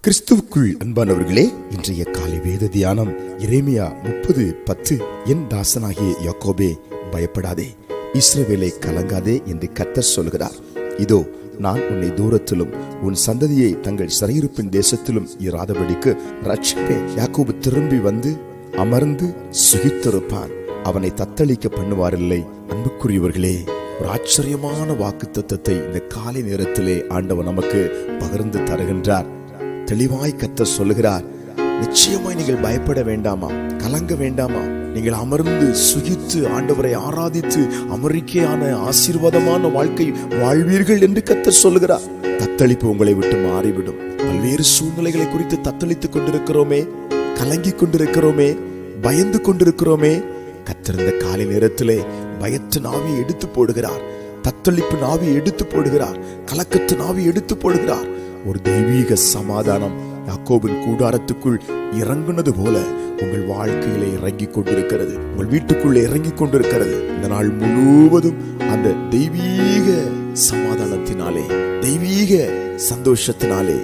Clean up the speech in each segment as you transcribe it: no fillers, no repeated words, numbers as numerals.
கிறிஸ்துவுக்குள் அன்பானவர்களே, இன்றைய காலை வேத தியானம் எரேமியா 30:10. என் தாசனாகிய யாக்கோபே, பயப்படாதே, இஸ்ரவேலை கலங்காதே என்று கர்த்தர் சொல்கிறார். இதோ, நான் உன்னை தூரத்திலும் உன் சந்ததியை தங்கள் சிறையிருப்பின் தேசத்திலும் இராதபடிக்கு ரட்சிப்பேன். யாக்கோபு திரும்பி வந்து அமர்ந்து சுகித்திருப்பான், அவனை தத்தளிக்க பண்ணுவாரில்லை. அன்புக்குரியவர்களே, ஒரு ஆச்சரியமான வாக்குத்தத்தத்தை இந்த காலை நேரத்திலே ஆண்டவர் நமக்கு பகிர்ந்து தருகின்றார். தெளிவாய் கர்த்தர் சொல்லுகிறார், நிச்சயமாய் நீங்கள் பயப்பட வேண்டாமா, கலங்க வேண்டாமா, நீங்கள் அமர்ந்து சுகித்து ஆண்டவரை ஆராதித்து அமெரிக்கையான ஆசீர்வாதமான வாழ்க்கை வாழ்வீர்கள் என்று கர்த்தர் சொல்லுகிறார். தத்தளிப்பு உங்களை விட்டு மாறிவிடும். பல்வேறு சூழ்நிலைகளை குறித்து தத்தளித்துக் கொண்டிருக்கிறோமே, கலங்கி கொண்டிருக்கிறோமே, பயந்து கொண்டிருக்கிறோமே. கர்த்தர் இந்த காலை நேரத்திலே பயத்து நாவியை எடுத்து போடுகிறார், தத்தளிப்பு நாவியை எடுத்து போடுகிறார், கலக்கத்து நாவியை எடுத்து போடுகிறார். ஒரு தெய்வீக சமாதானம் யாக்கோபின் கூடாரத்துக்குள் இறங்குனது போல உங்கள் வாழ்க்கையிலே இறங்கி கொண்டிருக்கிறது, உங்கள் வீட்டுக்குள்ளே இறங்கி கொண்டிருக்கிறது. இந்த நாள் முழுவதும் அந்த தெய்வீக சமாதானத்தினாலே, தெய்வீக சந்தோஷத்தினாலே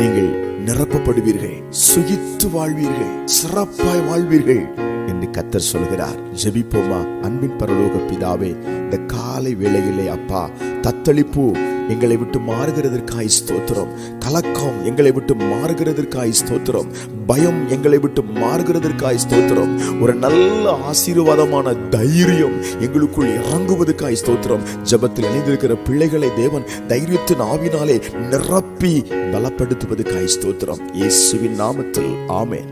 நீங்கள் நிரப்பப்படுவீர்கள், சுகித்து வாழ்வீர்கள், சிறப்பாய் வாழ்வீர்கள் என்று கர்த்தர் சொல்கிறார். ஜெபிப்போமா? அன்பின் பரலோக பிதாவே, இந்த காலை வேளையிலே அப்பா, தத்தளிப்பு எங்களை விட்டு மாறுகிறதற்காய் ஸ்தோத்திரம், கலக்கம் எங்களை விட்டு மாறுகிறதற்காய் ஸ்தோத்திரம், பயம் எங்களை விட்டு மாறுகிறதற்காய் ஸ்தோத்திரம், ஒரு நல்ல ஆசீர்வாதமான தைரியம் எங்களுக்குள் இறங்குவதற்காய் ஸ்தோத்திரம். ஜெபத்தில் இணைந்திருக்கிற பிள்ளைகளை தேவன் தைரியத்தின் ஆவினாலே நிரப்பி பலப்படுத்துவதற்காய் ஸ்தோத்திரம். இயேசுவின் நாமத்தில் ஆமென்.